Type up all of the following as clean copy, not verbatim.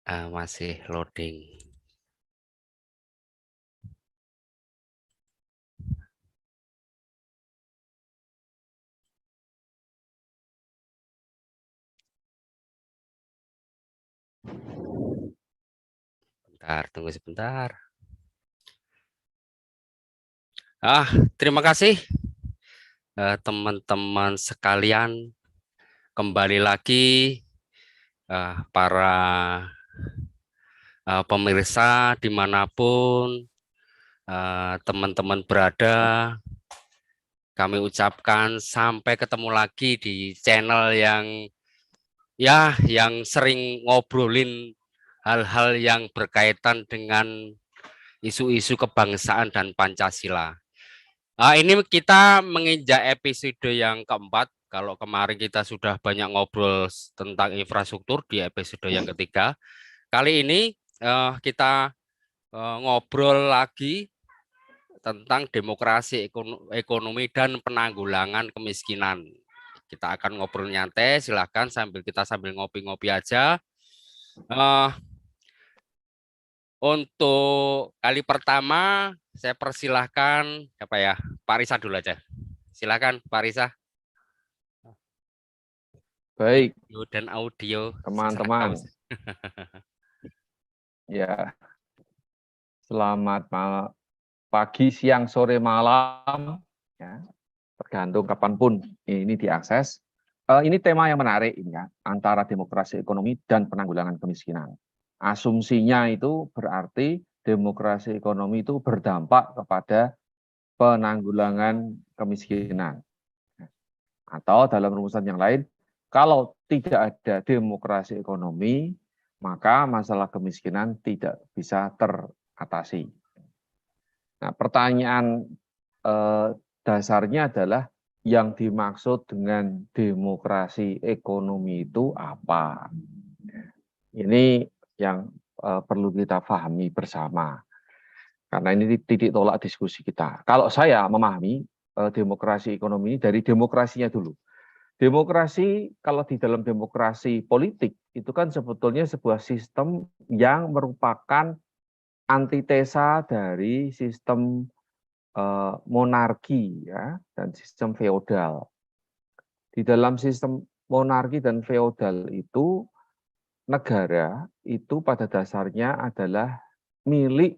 Masih loading. Bentar, tunggu sebentar. Terima kasih teman-teman sekalian. Kembali lagi para pemirsa dimanapun teman-teman berada. Kami ucapkan sampai ketemu lagi di channel yang sering ngobrolin hal-hal yang berkaitan dengan isu-isu kebangsaan dan Pancasila. Ini kita menginjak episode yang keempat. Kalau kemarin kita sudah banyak ngobrol tentang infrastruktur di episode yang ketiga. Kali ini kita ngobrol lagi tentang demokrasi, ekonomi, dan penanggulangan kemiskinan. Kita akan ngobrol nyantai, silahkan sambil ngopi-ngopi aja. Untuk kali pertama, saya persilahkan Pak Risa dulu aja. Silakan Pak Risa. Baik, video dan audio teman-teman. Ya, selamat pagi, siang, sore, malam. Ya, tergantung kapanpun ini diakses. Ini tema yang menarik ini ya, antara demokrasi ekonomi dan penanggulangan kemiskinan. Asumsinya itu berarti demokrasi ekonomi itu berdampak kepada penanggulangan kemiskinan. Atau dalam rumusan yang lain, kalau tidak ada demokrasi ekonomi, maka masalah kemiskinan tidak bisa teratasi. Nah, pertanyaan dasarnya adalah yang dimaksud dengan demokrasi ekonomi itu apa? Ini yang perlu kita pahami bersama. Karena ini titik tolak diskusi kita. Kalau saya memahami demokrasi ekonomi ini dari demokrasinya dulu. Demokrasi, kalau di dalam demokrasi politik, itu kan sebetulnya sebuah sistem yang merupakan antitesa dari sistem monarki ya, dan sistem feodal. Di dalam sistem monarki dan feodal itu, negara itu pada dasarnya adalah milik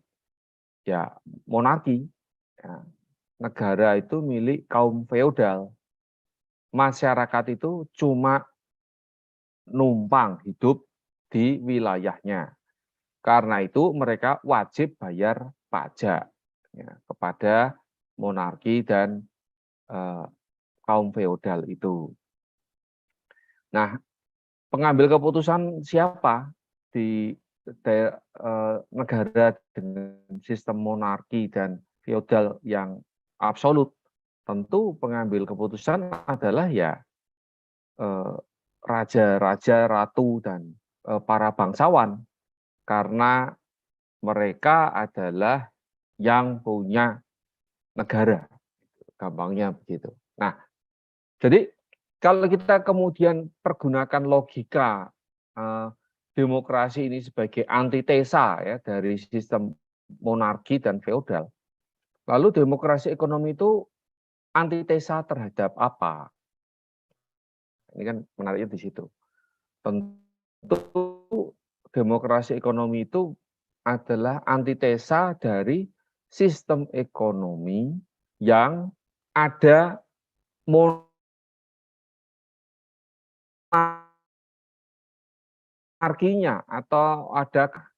ya monarki. Ya. Negara itu milik kaum feodal. Masyarakat itu cuma numpang hidup di wilayahnya. Karena itu mereka wajib bayar pajak ya, kepada monarki dan kaum feodal itu. Nah, pengambil keputusan siapa di negara dengan sistem monarki dan feodal yang absolut? Tentu pengambil keputusan adalah ya raja-raja, ratu, dan para bangsawan. Karena mereka adalah yang punya negara. Gampangnya begitu. Nah, jadi kalau kita kemudian pergunakan logika demokrasi ini sebagai antitesa ya dari sistem monarki dan feodal, lalu demokrasi ekonomi itu antitesa terhadap apa? Ini kan menariknya di situ. Tentu demokrasi ekonomi itu adalah antitesa dari sistem ekonomi yang ada monarkinya atau ada,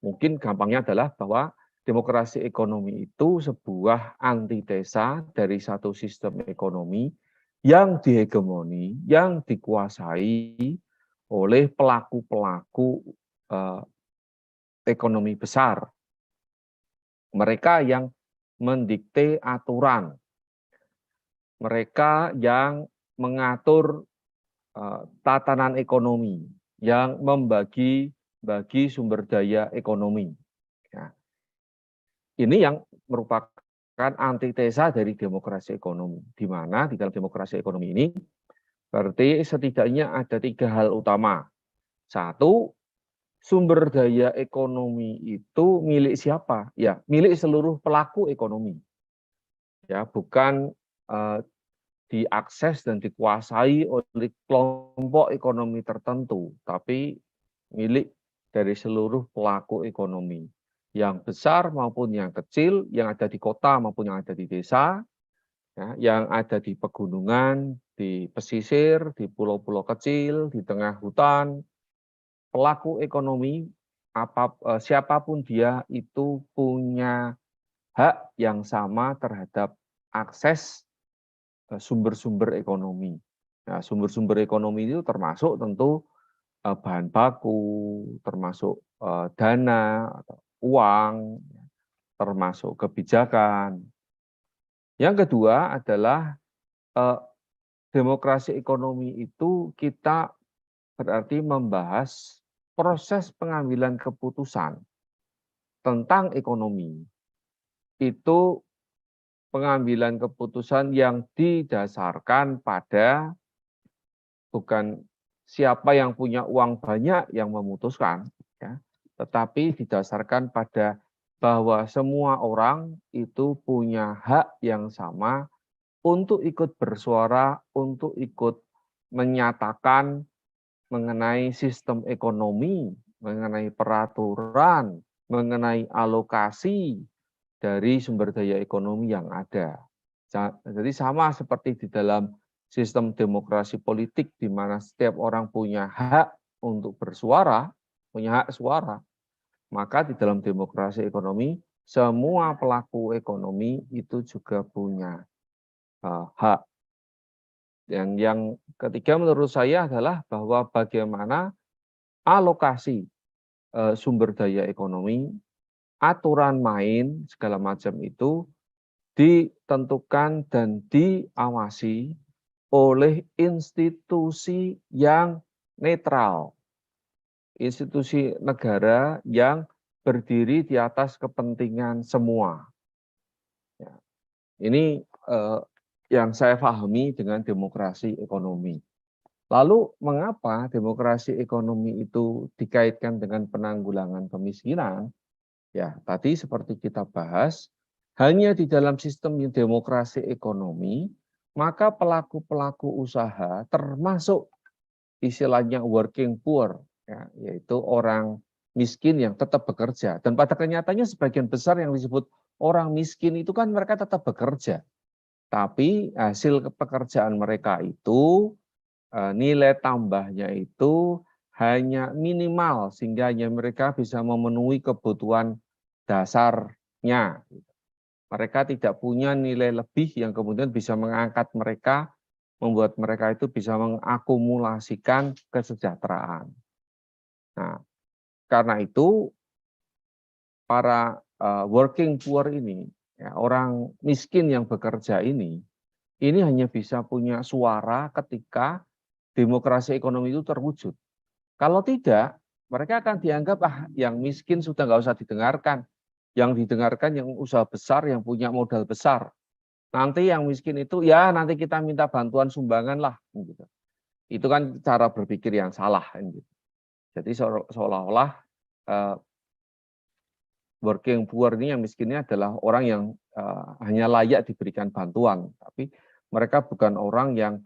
mungkin gampangnya adalah bahwa demokrasi ekonomi itu sebuah antitesa dari satu sistem ekonomi yang dihegemoni, yang dikuasai oleh pelaku-pelaku ekonomi besar. Mereka yang mendikte aturan, mereka yang mengatur tatanan ekonomi, yang membagi sumber daya ekonomi. Ya. Ini yang merupakan antitesa dari demokrasi ekonomi, di mana di dalam demokrasi ekonomi ini berarti setidaknya ada 3 hal utama. Satu, sumber daya ekonomi itu milik siapa? Ya, milik seluruh pelaku ekonomi. Ya, bukan diakses dan dikuasai oleh kelompok ekonomi tertentu, tapi milik dari seluruh pelaku ekonomi, yang besar maupun yang kecil, yang ada di kota maupun yang ada di desa, ya, yang ada di pegunungan, di pesisir, di pulau-pulau kecil, di tengah hutan. Pelaku ekonomi, siapapun dia, itu punya hak yang sama terhadap akses sumber-sumber ekonomi. Nah, sumber-sumber ekonomi itu termasuk tentu bahan baku, termasuk dana, atau uang, termasuk kebijakan. Yang kedua adalah demokrasi ekonomi itu kita berarti membahas proses pengambilan keputusan tentang ekonomi. Itu pengambilan keputusan yang didasarkan pada bukan siapa yang punya uang banyak yang memutuskan, ya, tetapi didasarkan pada bahwa semua orang itu punya hak yang sama untuk ikut bersuara, untuk ikut menyatakan mengenai sistem ekonomi, mengenai peraturan, mengenai alokasi dari sumber daya ekonomi yang ada. Jadi sama seperti di dalam sistem demokrasi politik di mana setiap orang punya hak untuk bersuara, punya hak suara, maka di dalam demokrasi ekonomi semua pelaku ekonomi itu juga punya hak. Dan yang ketiga menurut saya adalah bahwa bagaimana alokasi sumber daya ekonomi, aturan main segala macam itu ditentukan dan diawasi oleh institusi yang netral, institusi negara yang berdiri di atas kepentingan semua. Ya. Ini yang saya pahami dengan demokrasi ekonomi. Lalu mengapa demokrasi ekonomi itu dikaitkan dengan penanggulangan kemiskinan? Ya, tadi seperti kita bahas, hanya di dalam sistem demokrasi ekonomi, maka pelaku-pelaku usaha termasuk istilahnya working poor, ya, yaitu orang miskin yang tetap bekerja. Dan pada kenyataannya sebagian besar yang disebut orang miskin itu kan mereka tetap bekerja. Tapi hasil pekerjaan mereka itu nilai tambahnya itu hanya minimal sehingga hanya mereka bisa memenuhi kebutuhan dasarnya. Mereka tidak punya nilai lebih yang kemudian bisa mengangkat mereka, membuat mereka itu bisa mengakumulasikan kesejahteraan. Nah, karena itu para working poor ini, ya, orang miskin yang bekerja ini hanya bisa punya suara ketika demokrasi ekonomi itu terwujud. Kalau tidak, mereka akan dianggap yang miskin sudah nggak usah didengarkan. Yang didengarkan yang usaha besar, yang punya modal besar. Nanti yang miskin itu ya nanti kita minta bantuan sumbangan lah. Gitu. Itu kan cara berpikir yang salah. Gitu. Jadi seolah-olah working poor ini yang miskinnya adalah orang yang hanya layak diberikan bantuan. Tapi mereka bukan orang yang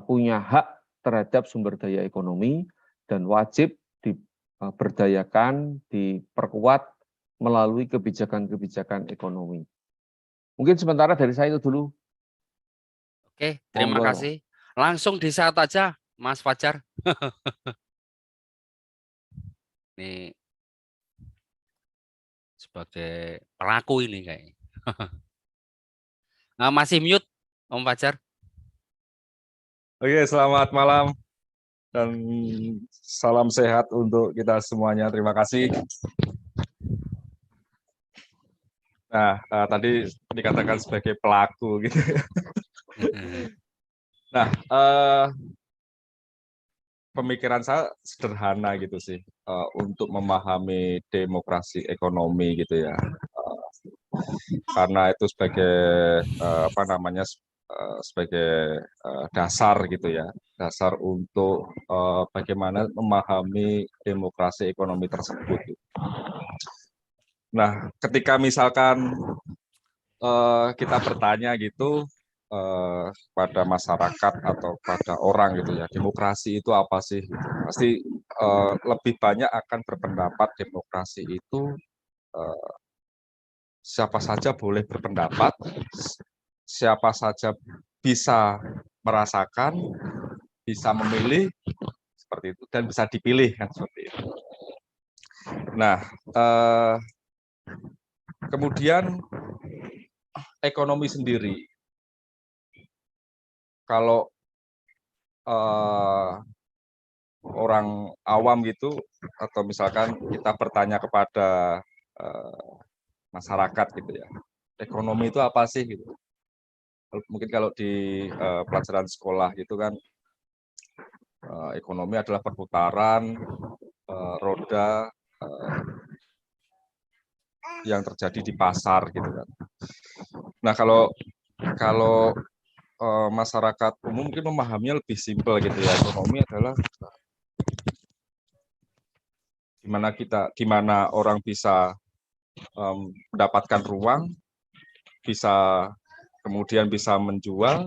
punya hak terhadap sumber daya ekonomi dan wajib diberdayakan, diperkuat melalui kebijakan-kebijakan ekonomi. Mungkin sementara dari saya itu dulu. Oke, terima Monggo. kasih. Langsung disaat aja, Mas Fajar. Ini sebagai pelaku ini kayaknya. Masih mute, Om Fajar. Oke, selamat malam dan salam sehat untuk kita semuanya. Terima kasih. Nah, tadi dikatakan sebagai pelaku gitu. Nah, pemikiran saya sederhana gitu sih untuk memahami demokrasi ekonomi gitu ya. Karena itu sebagai sebagai dasar gitu ya, dasar untuk bagaimana memahami demokrasi ekonomi tersebut. Nah, ketika misalkan kita bertanya gitu pada masyarakat atau pada orang gitu ya, demokrasi itu apa sih? Gitu. Pasti lebih banyak akan berpendapat demokrasi itu siapa saja boleh berpendapat, siapa saja bisa merasakan, bisa memilih seperti itu dan bisa dipilih kan seperti itu. Nah, kemudian ekonomi sendiri. Kalau orang awam gitu, atau misalkan kita bertanya kepada masyarakat gitu ya, ekonomi itu apa sih gitu? Mungkin kalau di pelajaran sekolah gitu kan, ekonomi adalah perputaran roda yang terjadi di pasar gitu kan. Nah kalau masyarakat umum mungkin memahaminya lebih simpel gitu ya, ekonomi adalah di mana orang bisa mendapatkan ruang, bisa kemudian bisa menjual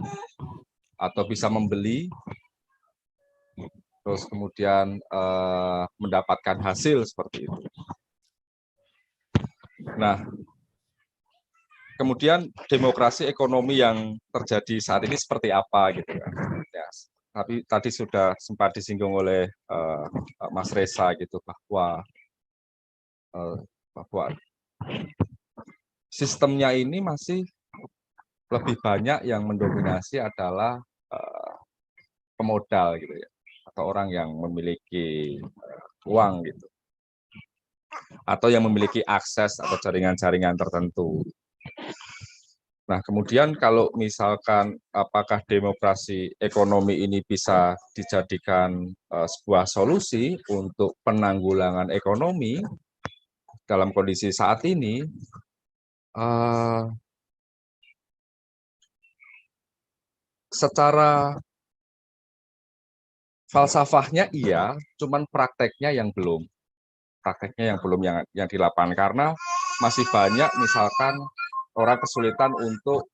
atau bisa membeli, terus kemudian mendapatkan hasil seperti itu. Nah, kemudian demokrasi ekonomi yang terjadi saat ini seperti apa gitu kan? Ya, tapi tadi sudah sempat disinggung oleh Mas Reza gitu bahwa sistemnya ini masih lebih banyak yang mendominasi adalah pemodal gitu ya, atau orang yang memiliki uang gitu, atau yang memiliki akses atau jaringan-jaringan tertentu. Nah, kemudian kalau misalkan apakah demokrasi ekonomi ini bisa dijadikan sebuah solusi untuk penanggulangan ekonomi dalam kondisi saat ini, secara falsafahnya iya, cuman prakteknya yang belum. Prakteknya yang belum yang di lapangan, karena masih banyak misalkan orang kesulitan untuk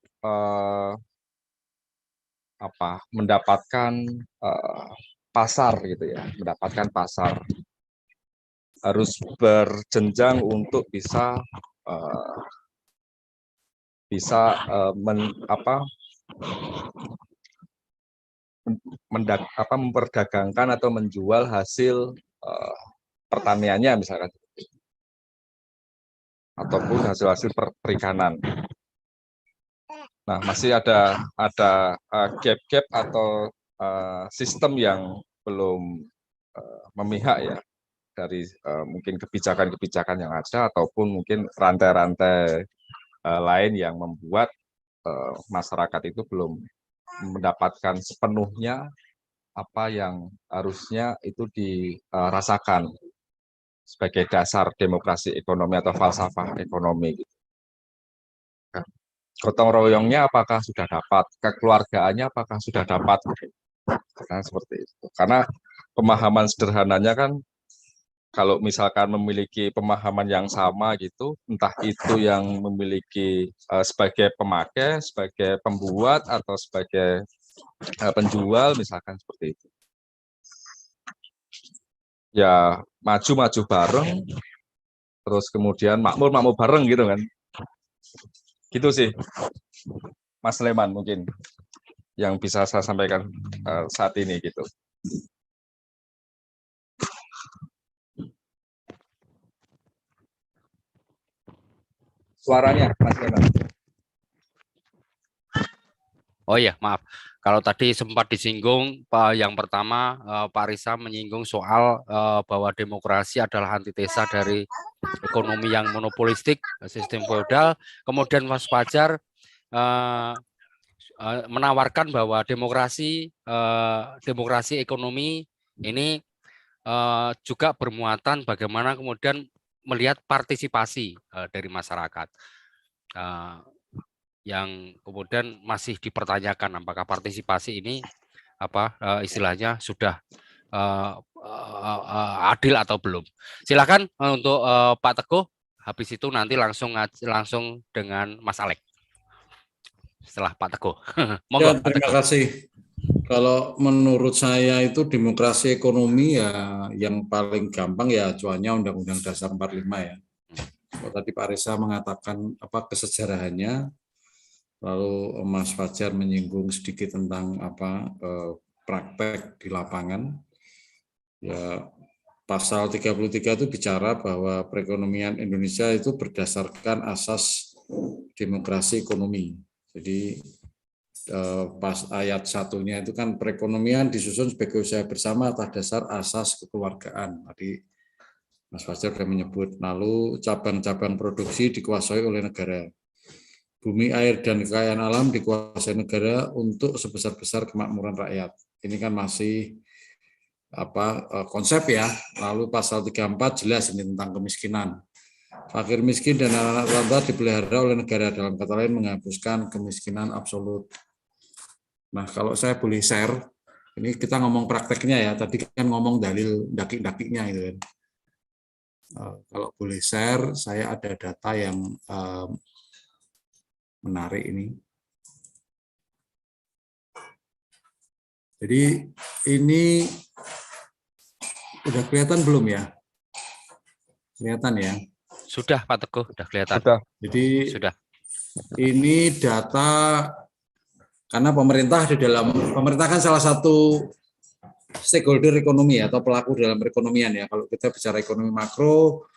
mendapatkan pasar gitu ya, mendapatkan pasar, harus berjenjang untuk bisa memperdagangkan atau menjual hasil pertaniannya misalkan, ataupun hasil-hasil perikanan. Nah, masih ada gap-gap atau sistem yang belum memihak ya dari mungkin kebijakan-kebijakan yang ada, ataupun mungkin rantai-rantai lain yang membuat masyarakat itu belum mendapatkan sepenuhnya apa yang harusnya itu dirasakan sebagai dasar demokrasi ekonomi atau falsafah ekonomi. Gotong royongnya apakah sudah dapat, kekeluargaannya apakah sudah dapat, karena seperti itu. Karena pemahaman sederhananya kan, kalau misalkan memiliki pemahaman yang sama gitu, entah itu yang memiliki sebagai pemakai, sebagai pembuat, atau sebagai penjual misalkan seperti itu, ya maju-maju bareng, terus kemudian makmur bareng gitu kan. Gitu sih Mas Leman mungkin yang bisa saya sampaikan saat ini gitu. Suaranya Mas Leman. Oh iya, maaf. Kalau tadi sempat disinggung, yang pertama Pak Risa menyinggung soal bahwa demokrasi adalah antitesa dari ekonomi yang monopolistik, sistem feodal. Kemudian Mas Fajar menawarkan bahwa demokrasi ekonomi ini juga bermuatan bagaimana kemudian melihat partisipasi dari masyarakat. yang kemudian masih dipertanyakan apakah partisipasi ini istilahnya sudah adil atau belum. Silakan untuk Pak Teguh, habis itu nanti langsung dengan Mas Alek. Setelah Pak Teguh. Monggo, Ya, Pak terima Teguh. kasih. Kalau menurut saya itu demokrasi ekonomi ya yang paling gampang ya acuannya Undang-Undang Dasar 45 ya. Kalau tadi Pak Reza mengatakan apa kesejarahannya, lalu Mas Fajar menyinggung sedikit tentang praktek di lapangan. Ya, pasal 33 itu bicara bahwa perekonomian Indonesia itu berdasarkan asas demokrasi ekonomi. Jadi pas ayat satunya itu kan perekonomian disusun sebagai usaha bersama atas dasar asas kekeluargaan. Tadi Mas Fajar sudah menyebut. Lalu cabang-cabang produksi dikuasai oleh negara. Bumi, air, dan kekayaan alam dikuasai negara untuk sebesar-besar kemakmuran rakyat. Ini kan masih konsep ya. Lalu pasal 34 jelas ini tentang kemiskinan. Fakir miskin dan anak-anak terlantar dipelihara oleh negara, dalam kata lain menghapuskan kemiskinan absolut. Nah, kalau saya boleh share, ini kita ngomong prakteknya ya, tadi kan ngomong dalil dakik-dakiknya itu kan. Kalau boleh share, saya ada data yang menarik ini. Jadi ini udah kelihatan belum ya? Kelihatan ya? Sudah Pak Teguh, sudah kelihatan. Sudah. Jadi Sudah. ini data karena pemerintah kan salah satu stakeholder ekonomi atau pelaku dalam perekonomian ya. Kalau kita bicara ekonomi makro,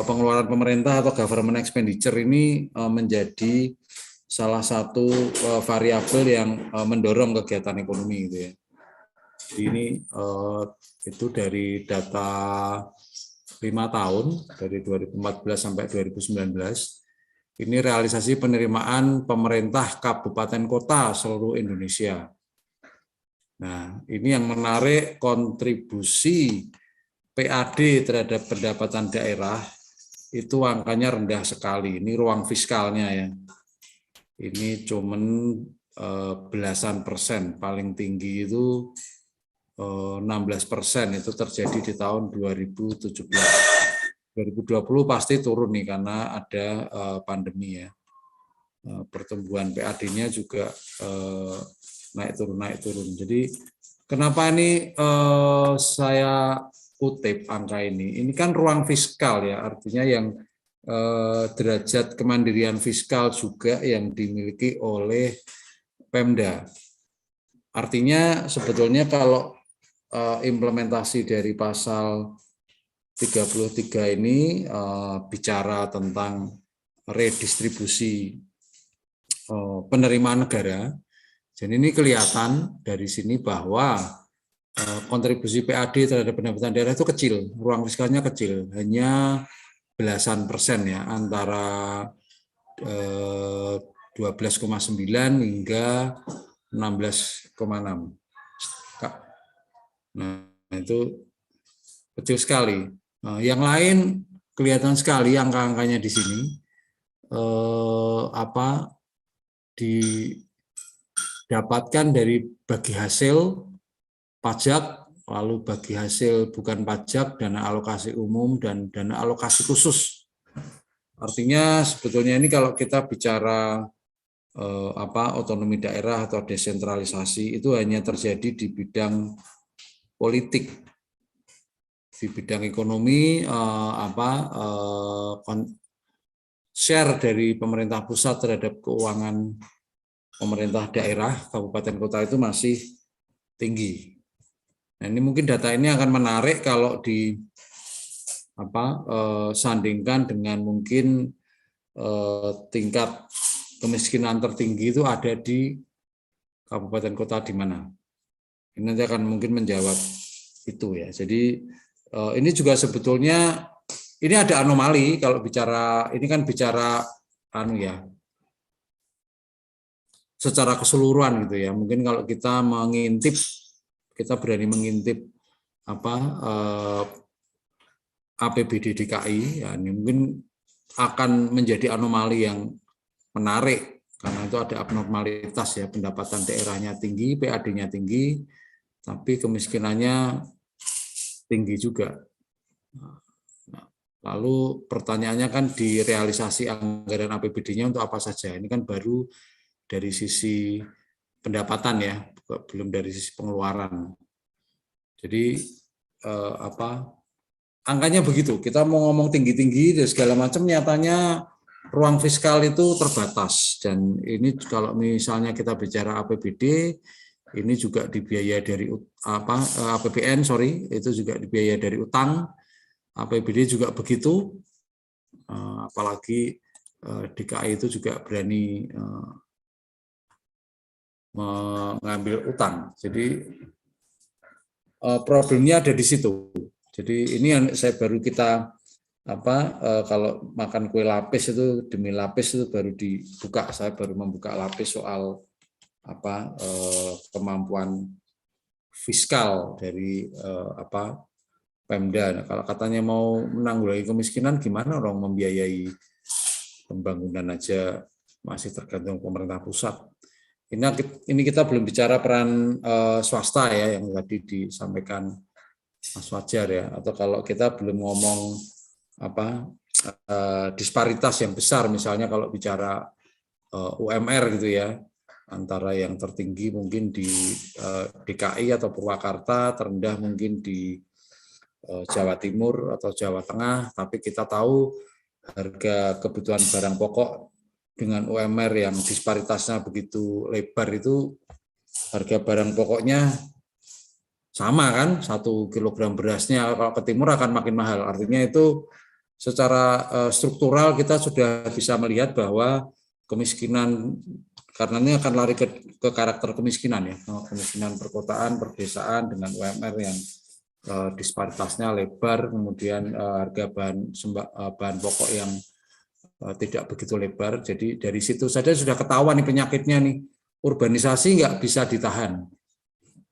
pengeluaran pemerintah atau government expenditure ini menjadi salah satu variabel yang mendorong kegiatan ekonomi gitu ya. Jadi ini itu dari data 5 tahun dari 2014 sampai 2019. Ini realisasi penerimaan pemerintah kabupaten kota seluruh Indonesia. Nah, ini yang menarik kontribusi PAD terhadap pendapatan daerah itu angkanya rendah sekali. Ini ruang fiskalnya ya. Ini cuman belasan persen, paling tinggi itu 16% itu terjadi di tahun 2017. 2020 pasti turun nih karena ada pandemi ya. Pertumbuhan PAD-nya juga naik turun. Jadi kenapa ini saya kutip angka ini? Ini kan ruang fiskal ya, artinya yang derajat kemandirian fiskal juga yang dimiliki oleh Pemda. Artinya sebetulnya kalau implementasi dari pasal 33 ini bicara tentang redistribusi penerimaan negara. Jadi ini kelihatan dari sini bahwa kontribusi PAD terhadap pendapatan daerah itu kecil, ruang fiskalnya kecil, hanya belasan persen ya, antara 12,9 hingga 16,6. Nah, itu kecil sekali. Nah, yang lain kelihatan sekali angka-angkanya di sini didapatkan dari bagi hasil pajak, lalu bagi hasil bukan pajak, dana alokasi umum dan dana alokasi khusus. Artinya sebetulnya ini kalau kita bicara otonomi daerah atau desentralisasi itu hanya terjadi di bidang politik. Di bidang ekonomi share dari pemerintah pusat terhadap keuangan pemerintah daerah kabupaten kota itu masih tinggi. Nah, ini mungkin data ini akan menarik kalau sandingkan dengan mungkin tingkat kemiskinan tertinggi itu ada di kabupaten kota di mana. Ini nanti akan mungkin menjawab itu ya. Jadi ini juga sebetulnya ini ada anomali kalau bicara, ini kan bicara secara keseluruhan gitu ya. Mungkin kalau kita mengintip, kita berani mengintip APBD DKI, ya ini mungkin akan menjadi anomali yang menarik karena itu ada abnormalitas ya, pendapatan daerahnya tinggi, PAD-nya tinggi, tapi kemiskinannya tinggi juga. Nah, lalu pertanyaannya kan di realisasi anggaran APBD-nya untuk apa saja? Ini kan baru dari sisi pendapatan ya, belum dari sisi pengeluaran. Jadi angkanya begitu. Kita mau ngomong tinggi-tinggi dan segala macam, nyatanya ruang fiskal itu terbatas. Dan ini kalau misalnya kita bicara APBD, ini juga dibiayai dari APBN, itu juga dibiayai dari utang. APBD juga begitu. Apalagi DKI itu juga berani mengambil utang. Jadi problemnya ada di situ. Jadi ini yang saya baru kita kalau makan kue lapis itu demi lapis itu baru dibuka. Saya baru membuka lapis soal kemampuan fiskal dari Pemda. Nah, kalau katanya mau menanggulangi kemiskinan, gimana orang membiayai pembangunan aja masih tergantung pemerintah pusat. Ini kita belum bicara peran swasta ya yang tadi disampaikan Mas Fajar ya. Atau kalau kita belum ngomong disparitas yang besar, misalnya kalau bicara UMR gitu ya, antara yang tertinggi mungkin di DKI atau Purwakarta, terendah mungkin di Jawa Timur atau Jawa Tengah, tapi kita tahu harga kebutuhan barang pokok dengan UMR yang disparitasnya begitu lebar itu, harga barang pokoknya sama kan, 1 kilogram berasnya kalau ke timur akan makin mahal. Artinya itu secara struktural kita sudah bisa melihat bahwa kemiskinan, karena ini akan lari ke karakter kemiskinan ya, kemiskinan perkotaan, perdesaan dengan UMR yang disparitasnya lebar, kemudian harga bahan pokok yang tidak begitu lebar. Jadi dari situ saja sudah ketahuan nih penyakitnya nih, urbanisasi nggak bisa ditahan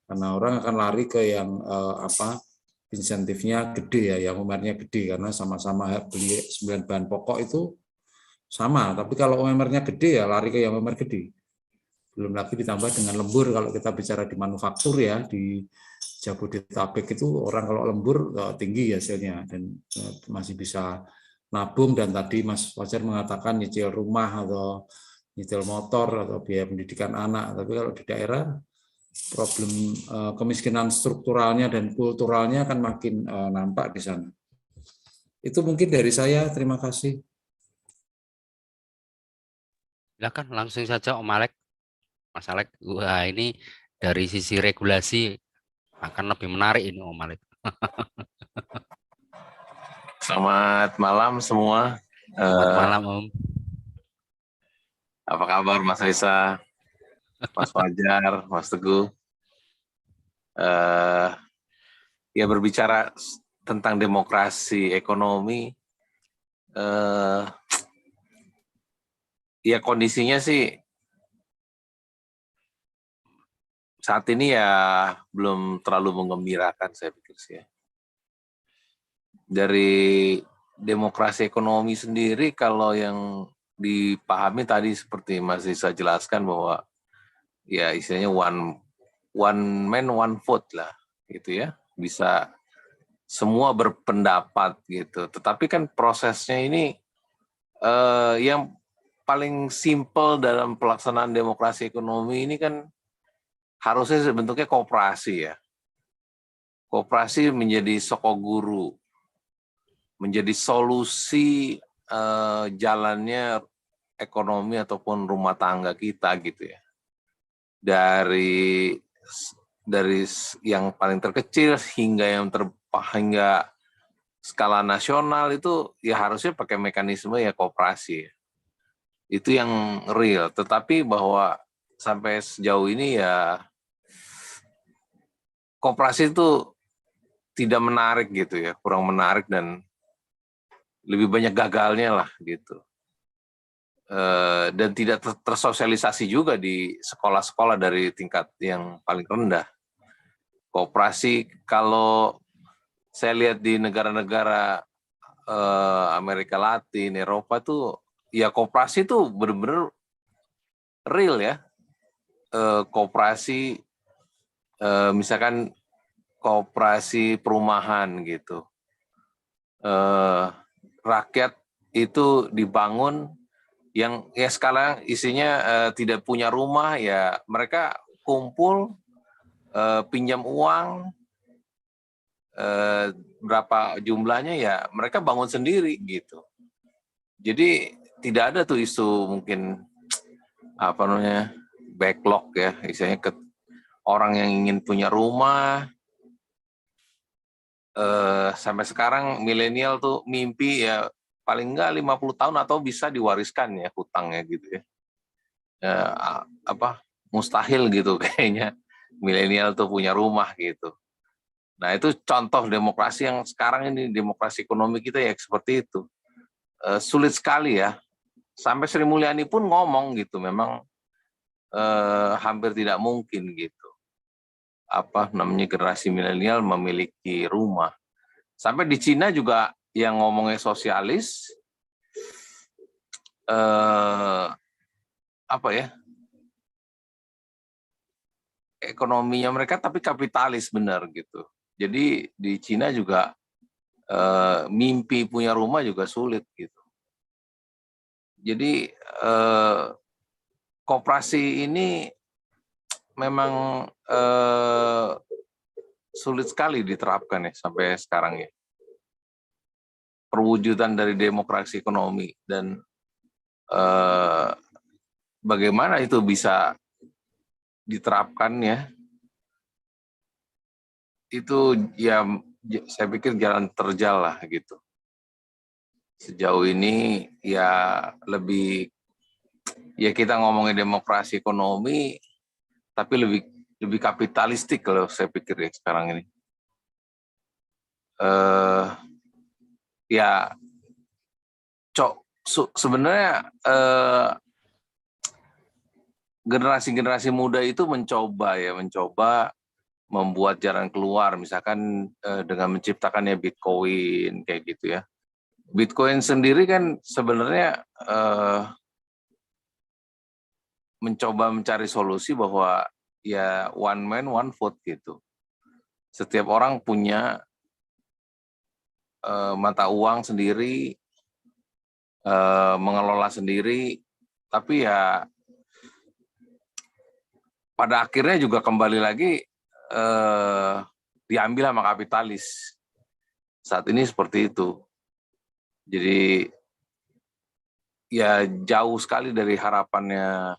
karena orang akan lari ke yang insentifnya gede ya, yang UMR-nya gede karena sama-sama beli 9 bahan pokok itu sama, tapi kalau UMR-nya gede ya lari ke yang UMR gede. Belum lagi ditambah dengan lembur, kalau kita bicara di manufaktur ya, di Jabodetabek itu orang kalau lembur tinggi hasilnya dan masih bisa nabung, dan tadi Mas Fajar mengatakan nyicil rumah atau nyicil motor atau biaya pendidikan anak, tapi kalau di daerah problem kemiskinan strukturalnya dan kulturalnya akan makin nampak di sana. Itu mungkin dari saya, terima kasih. Silakan langsung saja Om Alek. Mas Alek, wah ini dari sisi regulasi akan lebih menarik ini Om Alek. Selamat malam semua. Selamat malam Om. Apa kabar Mas Risa, Mas Fajar, Mas Teguh? Ya berbicara tentang demokrasi ekonomi, ya kondisinya sih saat ini ya belum terlalu menggembirakan saya pikir sih ya. Dari demokrasi ekonomi sendiri, kalau yang dipahami tadi seperti Mas Risa jelaskan bahwa ya istilahnya one man one vote lah gitu ya, bisa semua berpendapat gitu. Tetapi kan prosesnya ini yang paling simpel dalam pelaksanaan demokrasi ekonomi ini kan harusnya bentuknya kooperasi ya. Kooperasi menjadi sokoguru, menjadi solusi jalannya ekonomi ataupun rumah tangga kita gitu ya. Dari yang paling terkecil hingga skala nasional itu ya harusnya pakai mekanisme ya kooperasi. Itu yang real. Tetapi bahwa sampai sejauh ini ya kooperasi itu tidak menarik gitu ya, kurang menarik dan lebih banyak gagalnya lah gitu. Dan tidak tersosialisasi juga di sekolah-sekolah dari tingkat yang paling rendah. Kooperasi kalau saya lihat di negara-negara Amerika Latin, Eropa tuh ya koperasi itu benar-benar real ya. Koperasi misalkan koperasi perumahan gitu. Rakyat itu dibangun yang ya sekarang isinya tidak punya rumah, ya mereka kumpul pinjam uang berapa jumlahnya, ya mereka bangun sendiri gitu. Jadi tidak ada tuh isu mungkin apa namanya backlog ya, istilahnya ke orang yang ingin punya rumah. Sampai sekarang milenial tuh mimpi ya paling enggak 50 tahun atau bisa diwariskan ya hutangnya gitu ya. Mustahil gitu kayaknya milenial tuh punya rumah gitu. Nah, itu contoh demokrasi yang sekarang ini, demokrasi ekonomi kita ya seperti itu. Sulit sekali ya. Sampai Sri Mulyani pun ngomong gitu, memang hampir tidak mungkin gitu. Apa namanya generasi milenial memiliki rumah. Sampai di Cina juga yang ngomongnya sosialis, ekonominya mereka tapi kapitalis benar gitu. Jadi di Cina juga mimpi punya rumah juga sulit gitu. Jadi koperasi ini memang sulit sekali diterapkan ya sampai sekarang ya. Perwujudan dari demokrasi ekonomi dan bagaimana itu bisa diterapkan ya, itu ya saya pikir jalan terjal lah gitu. Sejauh ini ya lebih ya kita ngomongin demokrasi ekonomi tapi lebih kapitalistik kalau saya pikir ya sekarang ini. Ya sebenarnya generasi-generasi muda itu mencoba membuat jalan keluar, misalkan dengan menciptakannya Bitcoin kayak gitu ya. Bitcoin sendiri kan sebenarnya mencoba mencari solusi bahwa ya one man one vote gitu. Setiap orang punya mata uang sendiri, mengelola sendiri, tapi ya pada akhirnya juga kembali lagi diambil sama kapitalis. Saat ini seperti itu. Jadi ya jauh sekali dari harapannya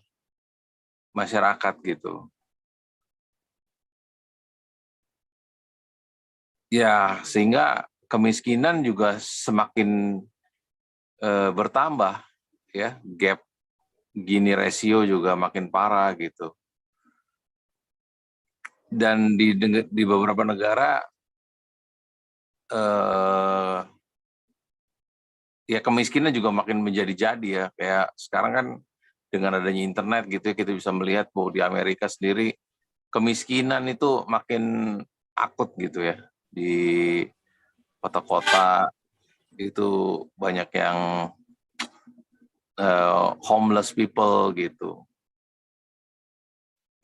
masyarakat gitu. Ya sehingga kemiskinan juga semakin bertambah ya, gap Gini rasio juga makin parah gitu. Dan di beberapa negara ya kemiskinan juga makin menjadi-jadi ya. Kayak sekarang kan dengan adanya internet gitu ya, kita bisa melihat bahwa di Amerika sendiri kemiskinan itu makin akut gitu ya. Di kota-kota itu banyak yang homeless people gitu.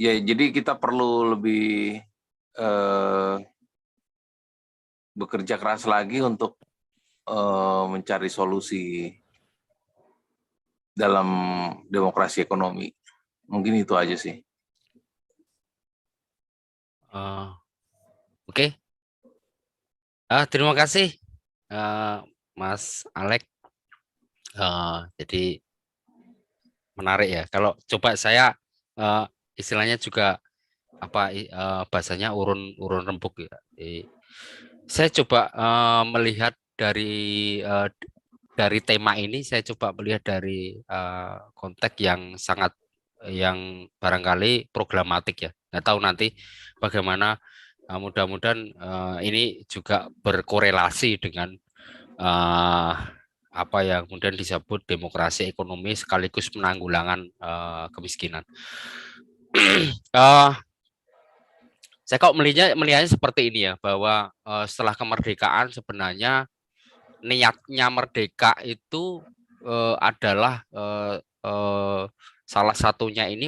Ya jadi kita perlu lebih bekerja keras lagi untuk mencari solusi dalam demokrasi ekonomi. Mungkin itu aja sih. Oke. Terima kasih Mas Alex. Jadi menarik ya. Kalau coba saya istilahnya juga bahasanya urun rembuk ya. Saya coba melihat dari tema ini, saya coba melihat dari konteks yang barangkali programatik ya. Nggak tahu nanti bagaimana, mudah-mudahan ini juga berkorelasi dengan apa yang kemudian disebut demokrasi ekonomi sekaligus penanggulangan kemiskinan. Saya kok melihatnya seperti ini ya, bahwa setelah kemerdekaan sebenarnya niatnya merdeka itu adalah salah satunya ini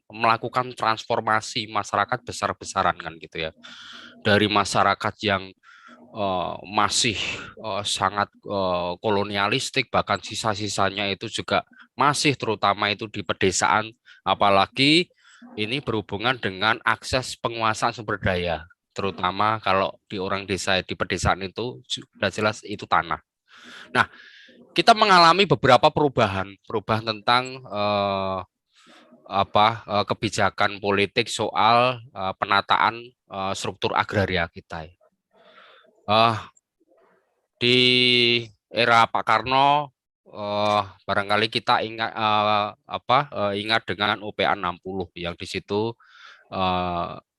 melakukan transformasi masyarakat besar-besaran kan gitu ya, dari masyarakat yang masih sangat kolonialistik, bahkan sisa-sisanya itu juga masih, terutama itu di pedesaan, apalagi ini berhubungan dengan akses penguasaan sumber daya, terutama kalau di orang desa di pedesaan itu sudah jelas itu tanah. Nah, kita mengalami beberapa perubahan tentang kebijakan politik soal penataan struktur agraria kita. Di era Pak Karno, barangkali kita ingat ingat dengan UPA 60 yang di situ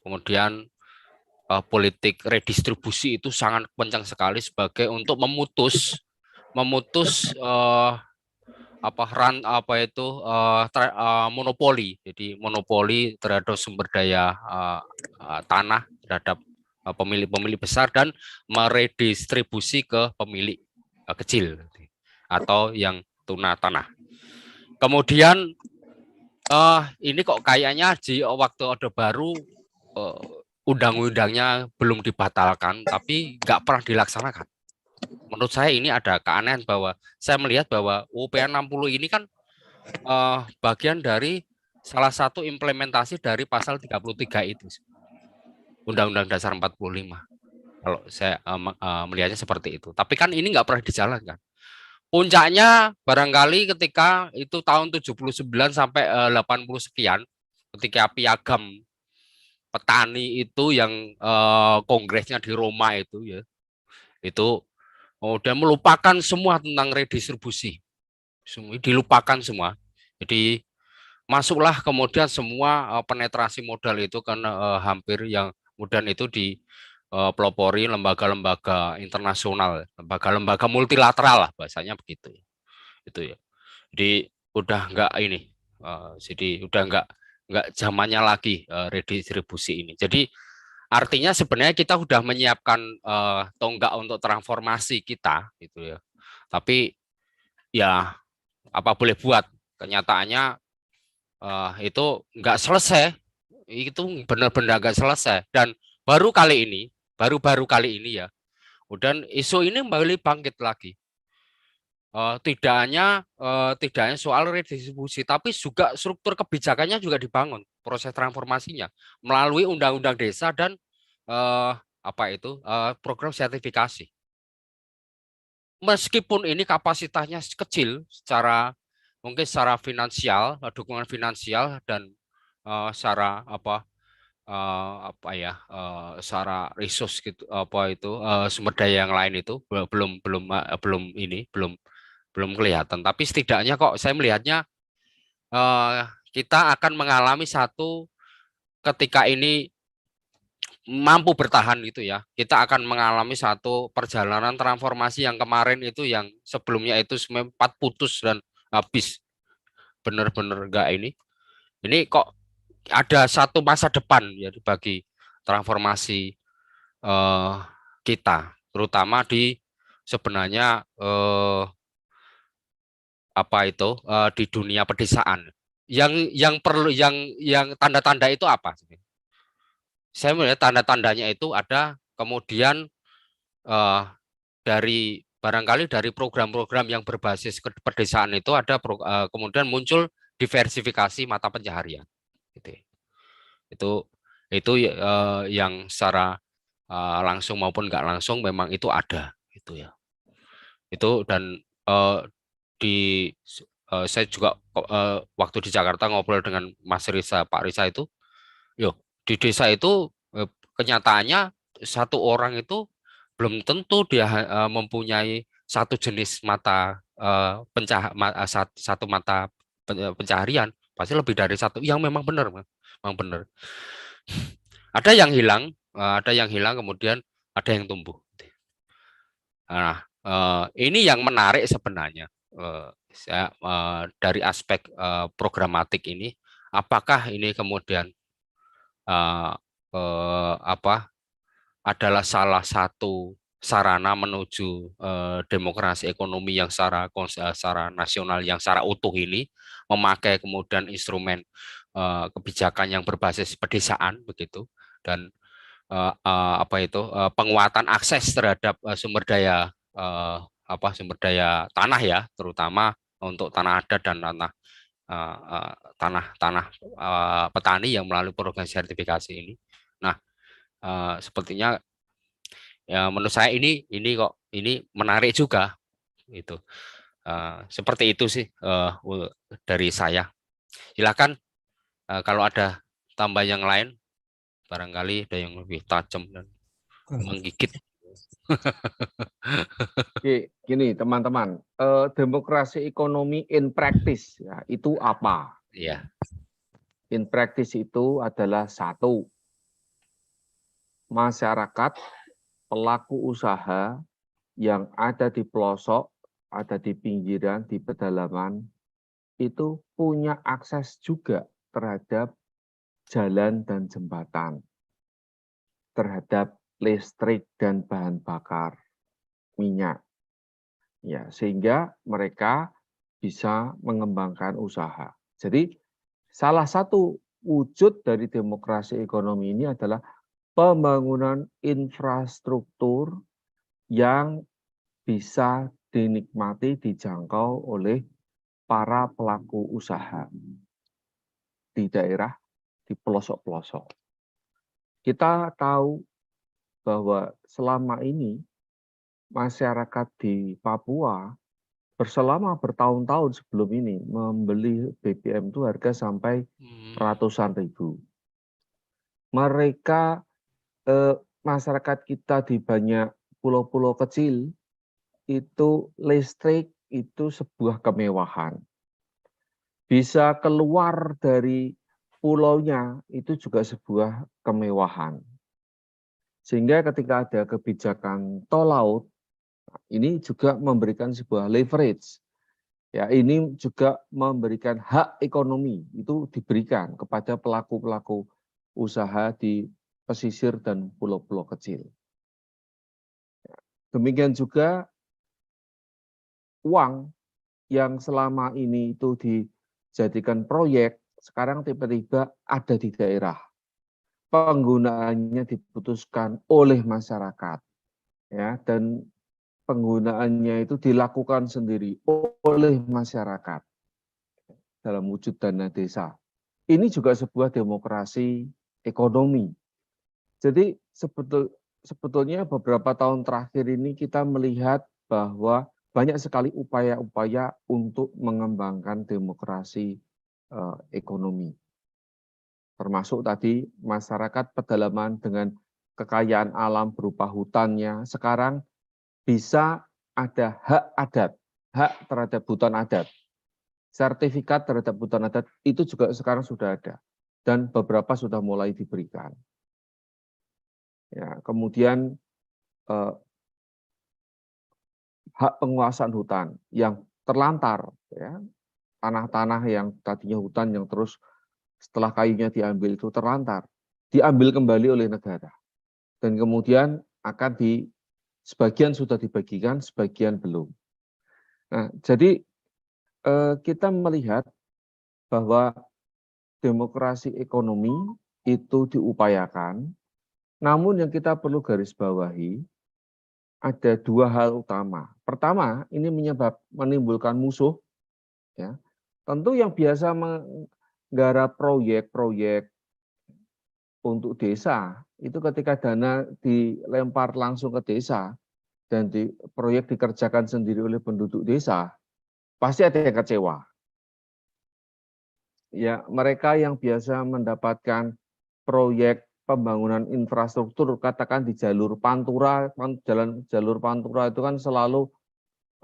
kemudian politik redistribusi itu sangat kencang sekali sebagai untuk memutus monopoli. Jadi monopoli terhadap sumber daya tanah terhadap pemilik-pemilik besar dan meredistribusi ke pemilik kecil atau yang tuna tanah. Kemudian ini kok kayaknya di waktu Orde Baru undang-undangnya belum dibatalkan, tapi nggak pernah dilaksanakan. Menurut saya ini ada keanehan, bahwa saya melihat bahwa UPA 60 ini kan bagian dari salah satu implementasi dari pasal 33 itu. Undang-Undang Dasar 45. Kalau saya melihatnya seperti itu. Tapi kan ini nggak pernah dijalankan. Puncaknya barangkali ketika itu tahun 79 sampai 80 sekian, ketika piagam petani itu yang kongresnya di Roma itu ya, itu udah melupakan semua tentang redistribusi, semua dilupakan semua. Jadi masuklah kemudian semua penetrasi modal itu kan hampir yang kemudian itu dipelopori lembaga-lembaga internasional, lembaga-lembaga multilateral lah bahasanya begitu. Itu ya. Jadi udah enggak ini, jadi udah enggak zamannya lagi redistribusi ini. Jadi artinya sebenarnya kita sudah menyiapkan tonggak untuk transformasi kita gitu ya. Tapi ya apa boleh buat, kenyataannya itu nggak selesai, itu benar-benar nggak selesai. Dan baru kali ini ya, dan isu ini kembali bangkit lagi. Tidak hanya soal redistribusi, tapi juga struktur kebijakannya juga dibangun, proses transformasinya melalui undang-undang desa dan program sertifikasi. Meskipun ini kapasitasnya kecil mungkin secara finansial, dukungan finansial dan secara secara resource gitu, sumber daya yang lain itu belum kelihatan. Tapi setidaknya kok saya melihatnya kita akan mengalami ketika ini mampu bertahan gitu ya, kita akan mengalami satu perjalanan transformasi yang kemarin itu, yang sebelumnya itu sempat putus dan habis, benar-benar enggak ini kok ada satu masa depan ya bagi transformasi kita, terutama di sebenarnya di dunia pedesaan. Yang perlu yang tanda-tanda itu apa? Saya melihat tanda-tandanya itu ada kemudian barangkali dari program-program yang berbasis pedesaan itu ada kemudian muncul diversifikasi mata pencaharian. Itu yang secara langsung maupun nggak langsung memang itu ada gitu ya. Itu dan saya juga waktu di Jakarta ngobrol dengan Pak Risa itu, di desa itu kenyataannya satu orang itu belum tentu dia mempunyai satu jenis satu mata pencaharian, pasti lebih dari satu, yang memang benar. Ada yang hilang, kemudian ada yang tumbuh. Nah, ini yang menarik sebenarnya. Dari aspek programatik ini, apakah ini kemudian adalah salah satu sarana menuju demokrasi ekonomi yang secara nasional yang secara utuh ini, memakai kemudian instrumen kebijakan yang berbasis pedesaan begitu, dan penguatan akses terhadap sumber daya sumber daya tanah ya, terutama untuk tanah adat dan tanah petani yang melalui program sertifikasi ini. Nah, sepertinya ya menurut saya ini menarik juga itu. Seperti itu sih dari saya. Silakan kalau ada tambah yang lain, barangkali ada yang lebih tajam dan menggigit. Oke, gini teman-teman, demokrasi ekonomi in practice ya, itu apa? Iya. In practice itu adalah satu, masyarakat pelaku usaha yang ada di pelosok, ada di pinggiran, di pedalaman, itu punya akses juga terhadap jalan dan jembatan, terhadap listrik dan bahan bakar minyak. Ya, sehingga mereka bisa mengembangkan usaha. Jadi salah satu wujud dari demokrasi ekonomi ini adalah pembangunan infrastruktur yang bisa dinikmati, dijangkau oleh para pelaku usaha di daerah, di pelosok-pelosok. Kita tahu bahwa selama ini masyarakat di Papua bertahun-tahun sebelum ini membeli BBM itu harga sampai ratusan ribu. Mereka masyarakat kita di banyak pulau-pulau kecil itu listrik itu sebuah kemewahan. Bisa keluar dari pulaunya itu juga sebuah kemewahan. Sehingga ketika ada kebijakan tol laut, ini juga memberikan sebuah leverage. Ya, ini juga memberikan hak ekonomi, itu diberikan kepada pelaku-pelaku usaha di pesisir dan pulau-pulau kecil. Demikian juga uang yang selama ini itu dijadikan proyek, sekarang tiba-tiba ada di daerah. Penggunaannya diputuskan oleh masyarakat, ya, dan penggunaannya itu dilakukan sendiri oleh masyarakat dalam wujud dana desa. Ini juga sebuah demokrasi ekonomi. Jadi sebetulnya beberapa tahun terakhir ini kita melihat bahwa banyak sekali upaya-upaya untuk mengembangkan demokrasi ekonomi. Termasuk tadi masyarakat pedalaman dengan kekayaan alam berupa hutannya, sekarang bisa ada hak adat, hak terhadap hutan adat. Sertifikat terhadap hutan adat itu juga sekarang sudah ada dan beberapa sudah mulai diberikan. Ya, kemudian hak penguasaan hutan yang terlantar, ya, tanah-tanah yang tadinya hutan yang terus setelah kayunya diambil itu terlantar, diambil kembali oleh negara dan kemudian akan sebagian sudah dibagikan, sebagian belum. Nah, jadi kita melihat bahwa demokrasi ekonomi itu diupayakan, namun yang kita perlu garis bawahi ada dua hal utama. Pertama, ini menimbulkan musuh, ya. Tentu yang biasa menggarap proyek-proyek untuk desa itu ketika dana dilempar langsung ke desa dan proyek dikerjakan sendiri oleh penduduk desa, pasti ada yang kecewa. Ya, mereka yang biasa mendapatkan proyek pembangunan infrastruktur, katakan di jalur Pantura, jalur Pantura itu kan selalu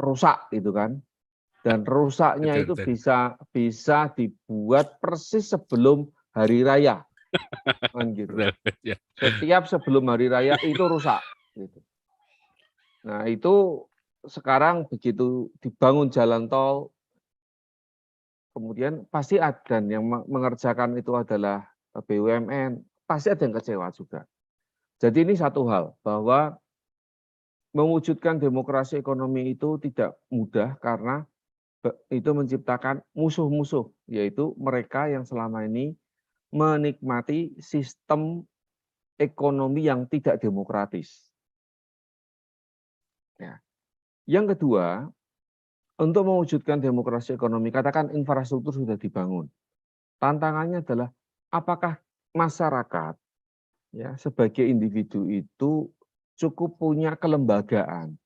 rusak gitu kan. Dan rusaknya itu bisa dibuat persis sebelum hari raya. Kan gitu. Setiap sebelum hari raya itu rusak gitu. Nah, itu sekarang begitu dibangun jalan tol, kemudian pasti ada yang mengerjakan itu adalah BUMN, pasti ada yang kecewa juga. Jadi ini satu hal, bahwa mewujudkan demokrasi ekonomi itu tidak mudah karena itu menciptakan musuh-musuh, yaitu mereka yang selama ini menikmati sistem ekonomi yang tidak demokratis. Ya. Yang kedua, untuk mewujudkan demokrasi ekonomi, katakan infrastruktur sudah dibangun. Tantangannya adalah apakah masyarakat ya sebagai individu itu cukup punya kelembagaan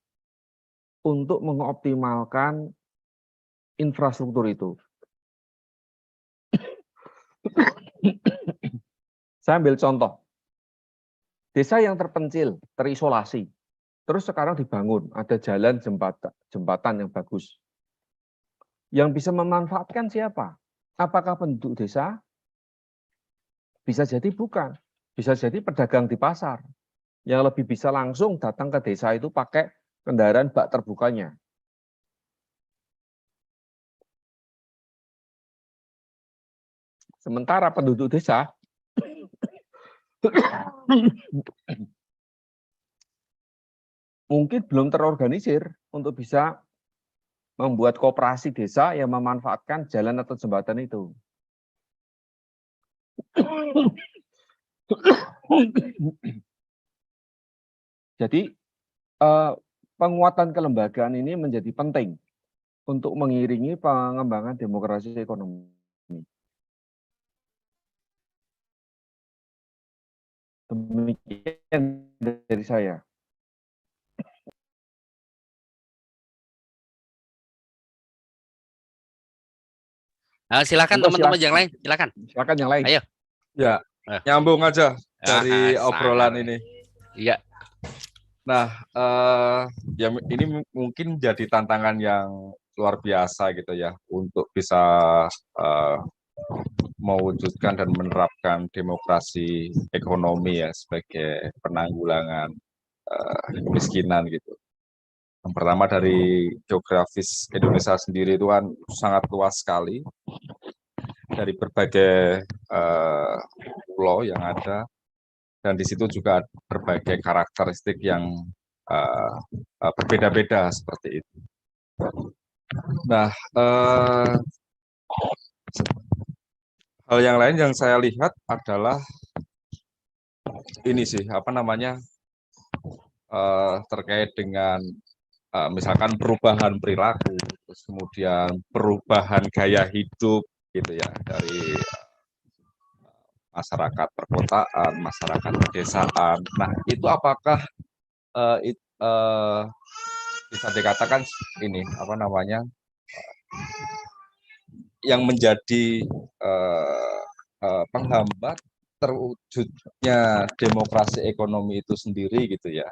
untuk mengoptimalkan infrastruktur itu. Saya ambil contoh. Desa yang terpencil, terisolasi, terus sekarang dibangun, ada jalan jembatan yang bagus. Yang bisa memanfaatkan siapa? Apakah penduduk desa? Bisa jadi bukan. Bisa jadi pedagang di pasar. Yang lebih bisa langsung datang ke desa itu pakai kendaraan bak terbukanya. Sementara penduduk desa mungkin belum terorganisir untuk bisa membuat koperasi desa yang memanfaatkan jalan atau jembatan itu. Jadi penguatan kelembagaan ini menjadi penting untuk mengiringi pengembangan demokrasi ekonomi. Demikian dari saya. Silakan teman-teman yang lain, silakan. Silakan yang lain. Ayo. Ya, nyambung aja dari sangat. obrolan ini. Iya. Nah, ya ini mungkin jadi tantangan yang luar biasa gitu ya untuk bisa mewujudkan dan menerapkan demokrasi ekonomi ya sebagai penanggulangan kemiskinan gitu. Yang pertama dari geografis Indonesia sendiri itu kan sangat luas sekali dari berbagai pulau yang ada dan di situ juga berbagai karakteristik yang berbeda-beda seperti itu. Nah, hal yang lain yang saya lihat adalah ini sih apa namanya terkait dengan misalkan perubahan perilaku, terus kemudian perubahan gaya hidup gitu ya dari masyarakat perkotaan, masyarakat pedesaan. Nah, itu apakah bisa dikatakan ini apa namanya yang menjadi penghambat terwujudnya demokrasi ekonomi itu sendiri gitu ya.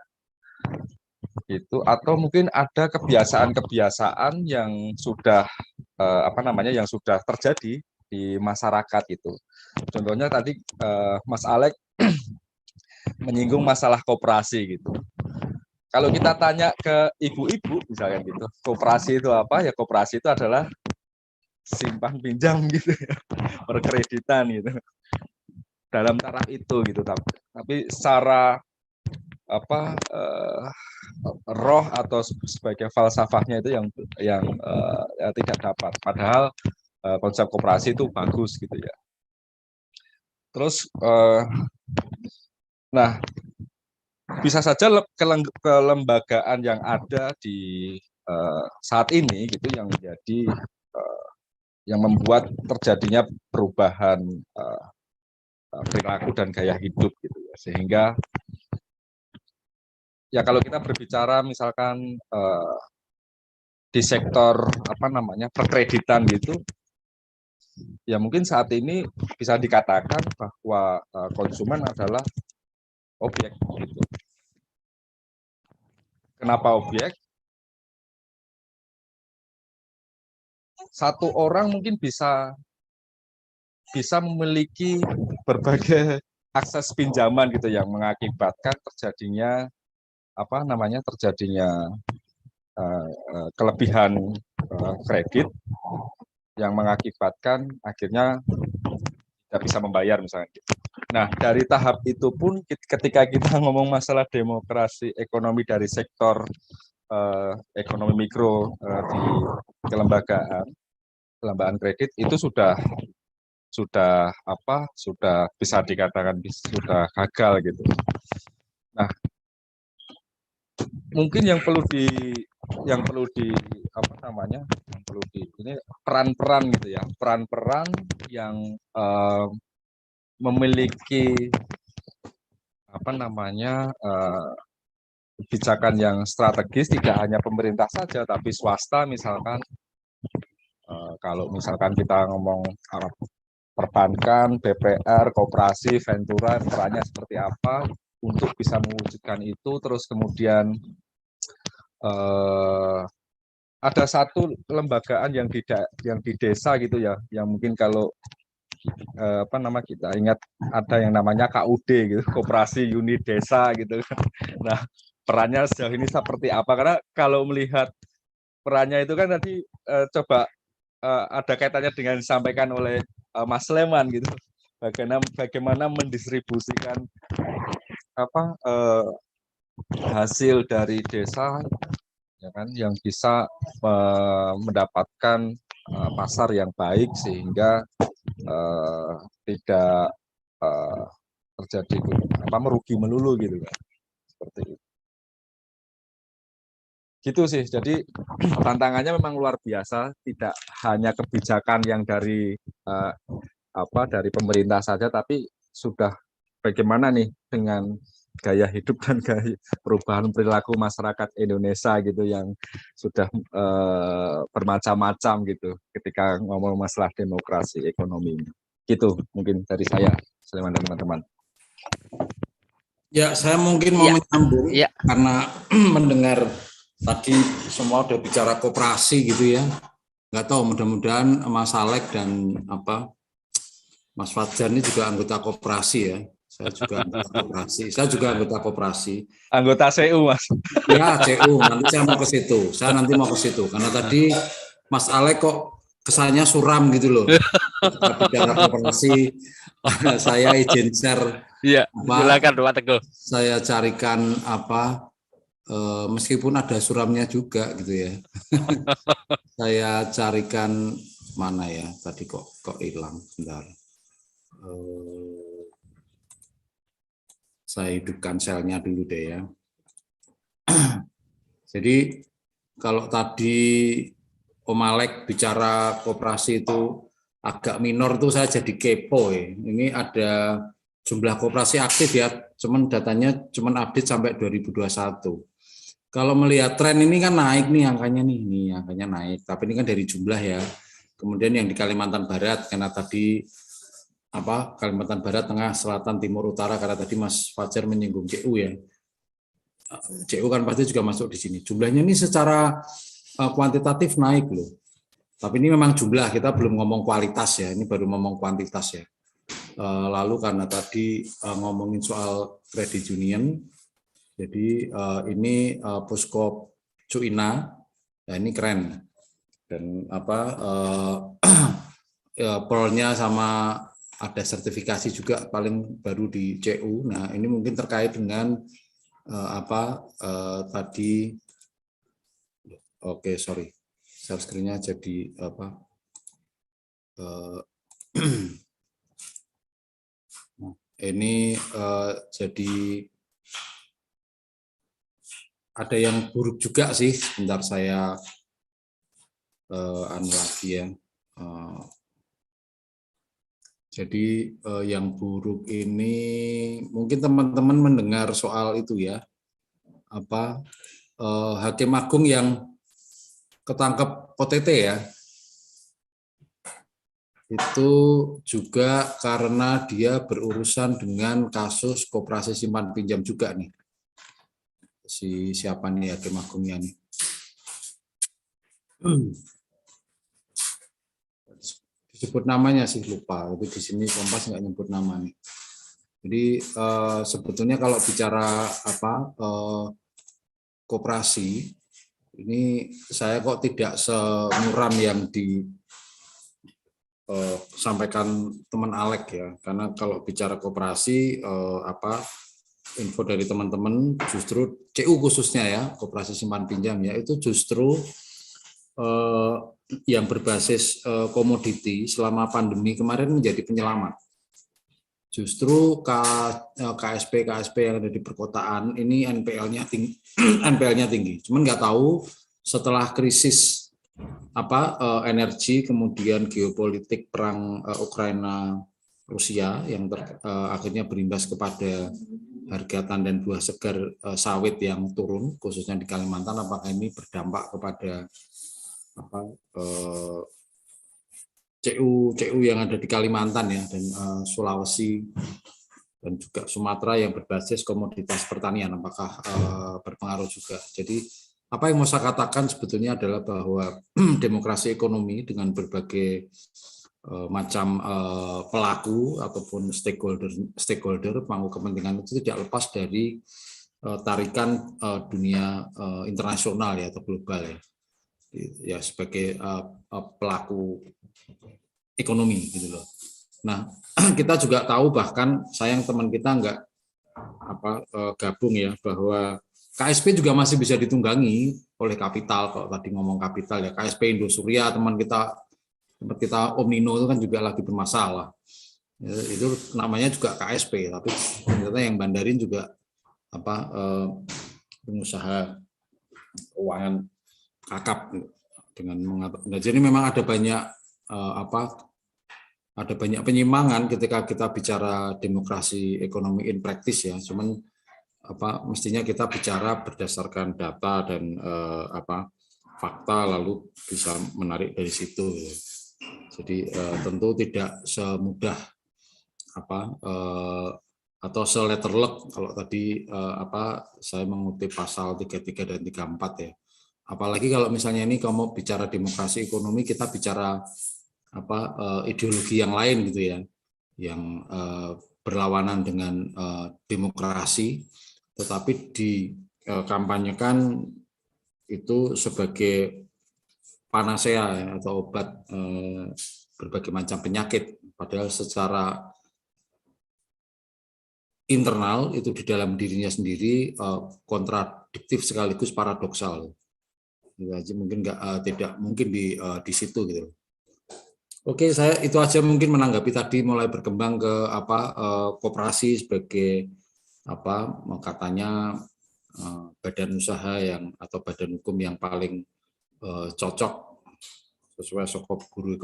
Itu atau mungkin ada kebiasaan-kebiasaan yang sudah apa namanya yang sudah terjadi di masyarakat itu. Contohnya tadi Mas Alek menyinggung masalah koperasi gitu. Kalau kita tanya ke ibu-ibu misalnya gitu, koperasi itu apa? Ya koperasi itu adalah simpan pinjam gitu ya, perkreditan gitu. Dalam taraf itu gitu, tapi secara apa roh atau sebagai falsafahnya itu yang tidak dapat. Padahal konsep koperasi itu bagus gitu ya. Terus nah bisa saja kelembagaan yang ada di saat ini gitu yang menjadi yang membuat terjadinya perubahan perilaku dan gaya hidup gitu ya. Sehingga ya kalau kita berbicara misalkan di sektor apa namanya perkreditan gitu ya mungkin saat ini bisa dikatakan bahwa konsumen adalah objek gitu. Kenapa objek? Satu orang mungkin bisa memiliki berbagai akses pinjaman gitu yang mengakibatkan terjadinya apa namanya kelebihan kredit yang mengakibatkan akhirnya tidak bisa membayar misalnya gitu. Nah, dari tahap itu pun ketika kita ngomong masalah demokrasi ekonomi dari sektor ekonomi mikro di kelembagaan kredit itu sudah bisa dikatakan sudah gagal gitu. Nah, mungkin yang perlu di ini peran-peran gitu ya, peran-peran yang memiliki kebijakan yang strategis, tidak hanya pemerintah saja tapi swasta misalkan. Kalau misalkan kita ngomong perbankan, BPR, koperasi, ventura, perannya seperti apa untuk bisa mewujudkan itu. Terus kemudian ada satu lembagaan yang di desa gitu ya, yang mungkin kalau kita ingat ada yang namanya KUD gitu, Koperasi Unit Desa gitu. Nah, perannya sejauh ini seperti apa? Karena kalau melihat perannya itu kan tadi coba ada kaitannya dengan disampaikan oleh Mas Sleman gitu. Bagaimana mendistribusikan hasil dari desa ya kan yang bisa mendapatkan pasar yang baik sehingga tidak terjadi merugi melulu gitu kan. Seperti itu. Gitu sih. Jadi tantangannya memang luar biasa, tidak hanya kebijakan yang dari pemerintah saja, tapi sudah bagaimana nih dengan gaya hidup dan gaya perubahan perilaku masyarakat Indonesia gitu yang sudah bermacam-macam gitu ketika ngomong masalah demokrasi ekonomi ini. Gitu mungkin dari saya, Sleman dan teman-teman. Ya, saya mungkin mau menyambung karena mendengar tadi semua udah bicara koperasi gitu ya. Nggak tahu, mudah-mudahan Mas Alek dan Mas Fajar ini juga anggota koperasi ya. Saya juga anggota koperasi. Saya juga anggota koperasi. Anggota CU, Mas. Ya, CU. Nanti saya mau ke situ. Karena tadi Mas Alek kok kesannya suram gitu loh. Bicara koperasi, saya izin share. Iya, silakan Pak Teguh. Saya carikan meskipun ada suramnya juga gitu ya. Saya carikan mana ya? Tadi kok hilang. Bentar. Saya hidupkan selnya dulu deh ya. Jadi kalau tadi Om Alek bicara koperasi itu agak minor tuh saya jadi kepo ya. Ini ada jumlah koperasi aktif ya, cuman datanya cuman update sampai 2021. Kalau melihat tren ini kan naik nih angkanya nih angkanya naik, tapi ini kan dari jumlah ya. Kemudian yang di Kalimantan Barat karena tadi Kalimantan Barat, Tengah, Selatan, Timur, Utara karena tadi Mas Fajar menyinggung CU ya. CU kan pasti juga masuk di sini. Jumlahnya ini secara kuantitatif naik loh. Tapi ini memang jumlah, kita belum ngomong kualitas ya, ini baru ngomong kuantitas ya. Lalu karena tadi ngomongin soal credit union, jadi ini Puskop Cuina, ya ini keren. Dan Pearl-nya sama ada sertifikasi juga paling baru di CU. Nah ini mungkin terkait dengan tadi. Oke, sorry, share screen-nya jadi ini jadi ada yang buruk juga sih. Sebentar saya lagi ya. Jadi yang buruk ini mungkin teman-teman mendengar soal itu ya, Hakim Agung yang ketangkep OTT ya, itu juga karena dia berurusan dengan kasus koperasi simpan pinjam juga nih. Siapa nih Hakim Agungnya nih? Disebut namanya sih lupa, tapi di sini Kompas nggak nyebut nama nih. Jadi sebetulnya kalau bicara koperasi ini saya kok tidak semuram yang sampaikan teman Alek ya, karena kalau bicara koperasi info dari teman-teman justru CU khususnya ya, koperasi simpan pinjam ya, itu justru yang berbasis komoditi selama pandemi kemarin menjadi penyelamat. Justru KSP yang ada di perkotaan ini NPL-nya tinggi, NPL-nya tinggi. Cuman nggak tahu setelah krisis energi, kemudian geopolitik perang Ukraina Rusia yang akhirnya berimbas kepada harga tandan buah segar sawit yang turun, khususnya di Kalimantan, apakah ini berdampak kepada CU yang ada di Kalimantan ya, dan Sulawesi dan juga Sumatera yang berbasis komoditas pertanian, apakah berpengaruh juga. Jadi apa yang mau saya katakan sebetulnya adalah bahwa demokrasi ekonomi dengan berbagai macam pelaku ataupun stakeholder pemangku kepentingan itu tidak lepas dari tarikan dunia internasional ya, atau global ya sebagai pelaku ekonomi gitu loh. Nah, kita juga tahu, bahkan sayang teman kita nggak gabung ya, bahwa KSP juga masih bisa ditunggangi oleh kapital. Kalau tadi ngomong kapital ya, KSP Indosuria teman kita Om Nino itu kan juga lagi bermasalah. Ya, itu namanya juga KSP, tapi ternyata yang bandarin juga pengusaha keuangan kakap dengan mengatakan. Jadi memang ada banyak ada banyak penyimpangan ketika kita bicara demokrasi ekonomi in practice ya. Cuman mestinya kita bicara berdasarkan data dan fakta, lalu bisa menarik dari situ. Jadi tentu tidak semudah atau se-letterluck kalau tadi saya mengutip pasal 33 dan 34 ya. Apalagi kalau misalnya ini kamu bicara demokrasi ekonomi, kita bicara ideologi yang lain gitu ya, yang berlawanan dengan demokrasi, tetapi dikampanyekan itu sebagai panacea ya, atau obat berbagai macam penyakit, padahal secara internal itu di dalam dirinya sendiri kontradiktif sekaligus paradoksal. Mungkin tidak mungkin di situ gitu. Oke, saya itu aja mungkin menanggapi tadi mulai berkembang ke koperasi sebagai katanya badan usaha yang atau badan hukum yang paling cocok sesuai skop guru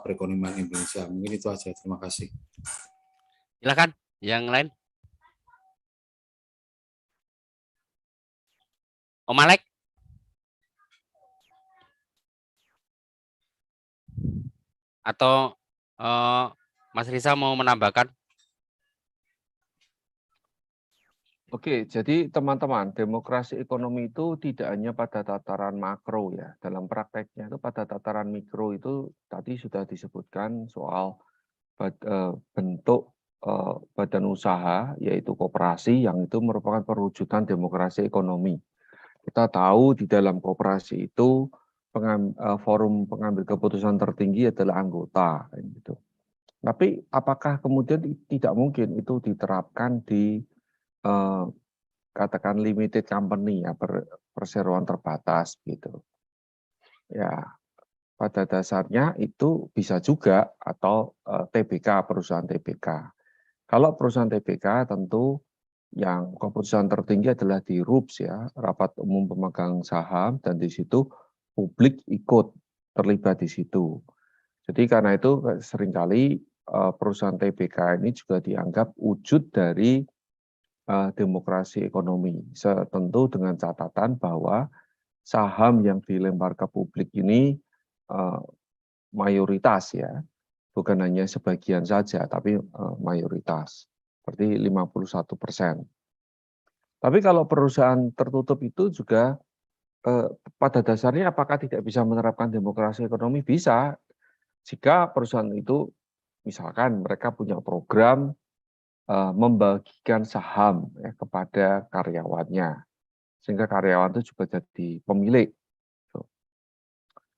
perekonomian Indonesia. Mungkin itu aja. Terima kasih. Silakan yang lain. Om Alek. Atau Mas Risa mau menambahkan? Oke, jadi teman-teman, demokrasi ekonomi itu tidak hanya pada tataran makro ya. Dalam prakteknya itu pada tataran mikro itu tadi sudah disebutkan soal bentuk badan usaha, yaitu koperasi, yang itu merupakan perwujudan demokrasi ekonomi. Kita tahu di dalam koperasi itu forum pengambil keputusan tertinggi adalah anggota. Gitu. Tapi apakah kemudian tidak mungkin itu diterapkan di katakan limited company ya, perseroan terbatas gitu. Ya, pada dasarnya itu bisa juga, atau TBK, perusahaan TBK. Kalau perusahaan TBK tentu yang keputusan tertinggi adalah di RUPS ya, Rapat Umum Pemegang Saham, dan di situ publik ikut terlibat di situ. Jadi karena itu seringkali perusahaan TBK ini juga dianggap wujud dari demokrasi ekonomi, tentu dengan catatan bahwa saham yang dilempar ke publik ini mayoritas ya, bukan hanya sebagian saja, tapi mayoritas, seperti 51%. Tapi kalau perusahaan tertutup itu juga pada dasarnya apakah tidak bisa menerapkan demokrasi ekonomi? Bisa, jika perusahaan itu misalkan mereka punya program membagikan saham ya, kepada karyawannya, sehingga karyawan itu juga jadi pemilik.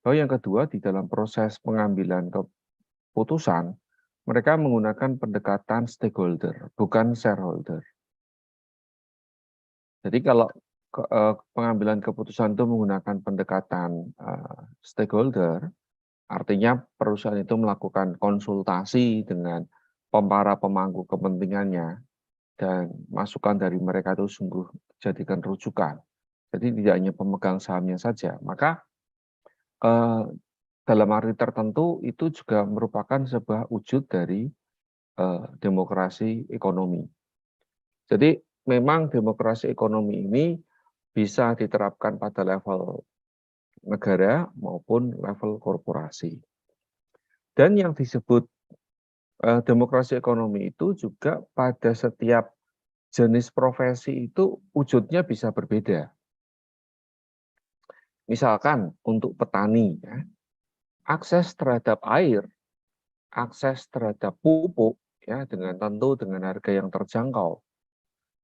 Lalu yang kedua, di dalam proses pengambilan putusan, mereka menggunakan pendekatan stakeholder, bukan shareholder. Jadi kalau pengambilan keputusan itu menggunakan pendekatan stakeholder, artinya perusahaan itu melakukan konsultasi dengan para pemangku kepentingannya, dan masukan dari mereka itu sungguh dijadikan rujukan. Jadi tidak hanya pemegang sahamnya saja, maka dalam arti tertentu itu juga merupakan sebuah wujud dari demokrasi ekonomi. Jadi memang demokrasi ekonomi ini bisa diterapkan pada level negara maupun level korporasi. Dan yang disebut demokrasi ekonomi itu juga pada setiap jenis profesi itu wujudnya bisa berbeda. Misalkan untuk petani, ya, akses terhadap air, akses terhadap pupuk, ya, tentu dengan harga yang terjangkau,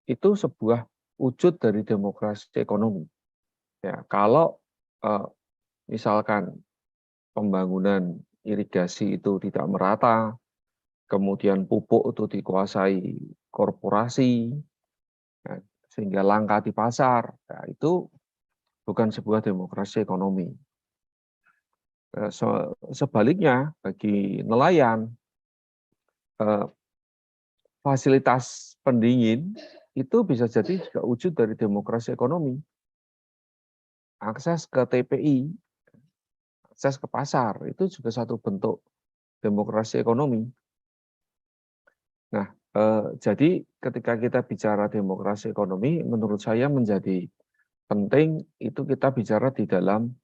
itu sebuah wujud dari demokrasi ekonomi. Ya, kalau misalkan pembangunan irigasi itu tidak merata, kemudian pupuk itu dikuasai korporasi, ya, sehingga langka di pasar, ya, itu bukan sebuah demokrasi ekonomi. Sebaliknya, bagi nelayan, fasilitas pendingin itu bisa jadi juga wujud dari demokrasi ekonomi. Akses ke TPI, akses ke pasar, itu juga satu bentuk demokrasi ekonomi. Nah, jadi ketika kita bicara demokrasi ekonomi, menurut saya menjadi penting itu kita bicara di dalam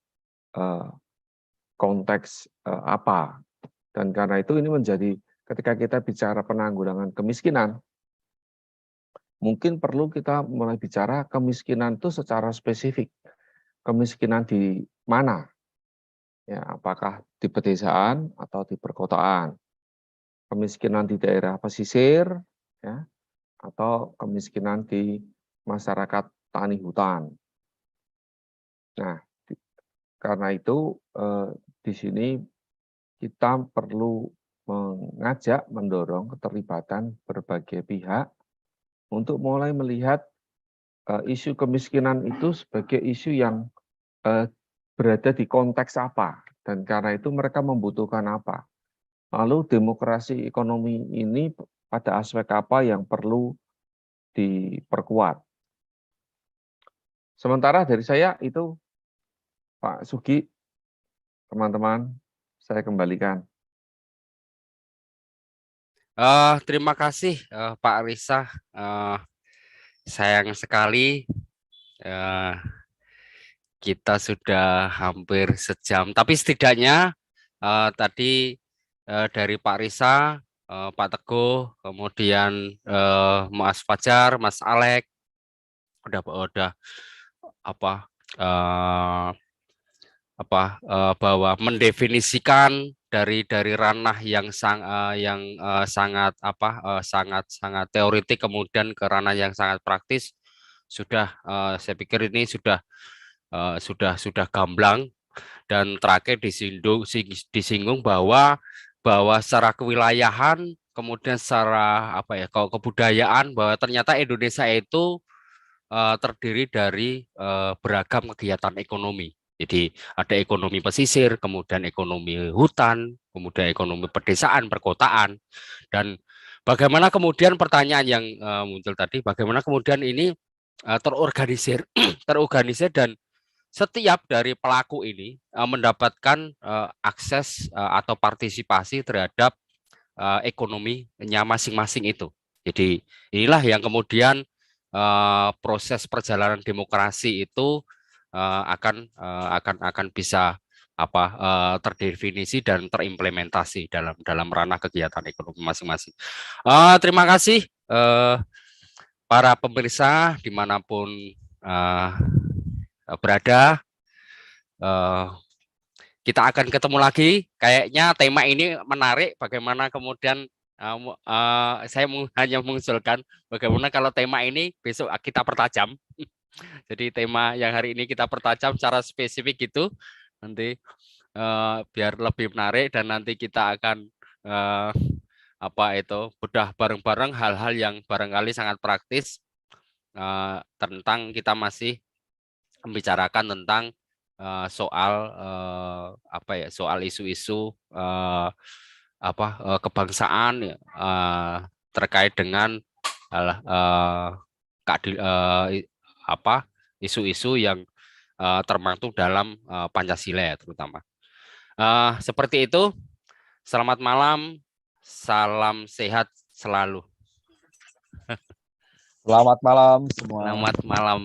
konteks apa. Dan karena itu ini menjadi ketika kita bicara penanggulangan kemiskinan, mungkin perlu kita mulai bicara kemiskinan itu secara spesifik. Kemiskinan di mana? Ya, apakah di pedesaan atau di perkotaan? Kemiskinan di daerah pesisir, ya, atau kemiskinan di masyarakat tani hutan. Nah, karena itu di sini kita perlu mengajak, mendorong keterlibatan berbagai pihak untuk mulai melihat isu kemiskinan itu sebagai isu yang berada di konteks apa, dan karena itu mereka membutuhkan apa. Lalu demokrasi ekonomi ini pada aspek apa yang perlu diperkuat. Sementara dari saya itu, Pak Sugi, teman-teman, saya kembalikan. Terima kasih Pak Risa. Sayang sekali kita sudah hampir sejam. Tapi setidaknya tadi dari Pak Risa, Pak Teguh, kemudian Mas Fajar, Mas Alek, udah bahwa mendefinisikan dari ranah yang sangat sangat teoritik kemudian ke ranah yang sangat praktis sudah saya pikir ini sudah gamblang. Dan terakhir disinggung bahwa secara kewilayahan kemudian secara kebudayaan bahwa ternyata Indonesia itu terdiri dari beragam kegiatan ekonomi. Jadi ada ekonomi pesisir, kemudian ekonomi hutan, kemudian ekonomi pedesaan, perkotaan, dan bagaimana kemudian pertanyaan yang muncul tadi, bagaimana kemudian ini terorganisir, dan setiap dari pelaku ini mendapatkan akses atau partisipasi terhadap ekonominya masing-masing itu. Jadi inilah yang kemudian proses perjalanan demokrasi itu akan bisa terdefinisi dan terimplementasi dalam ranah kegiatan ekonomi masing-masing. Terima kasih para pemirsa dimanapun berada. Kita akan ketemu lagi. Kayaknya tema ini menarik. Bagaimana kemudian saya hanya mengusulkan bagaimana kalau tema ini besok kita pertajam. Jadi tema yang hari ini kita pertajam secara spesifik gitu, nanti biar lebih menarik, dan nanti kita akan apa itu bedah bareng-bareng hal-hal yang barangkali sangat praktis tentang kita masih membicarakan tentang soal apa ya, soal isu-isu kebangsaan ya, terkait dengan isu-isu yang termaktub dalam Pancasila ya, terutama. Seperti itu. Selamat malam, salam sehat selalu. Selamat malam semua. Selamat malam.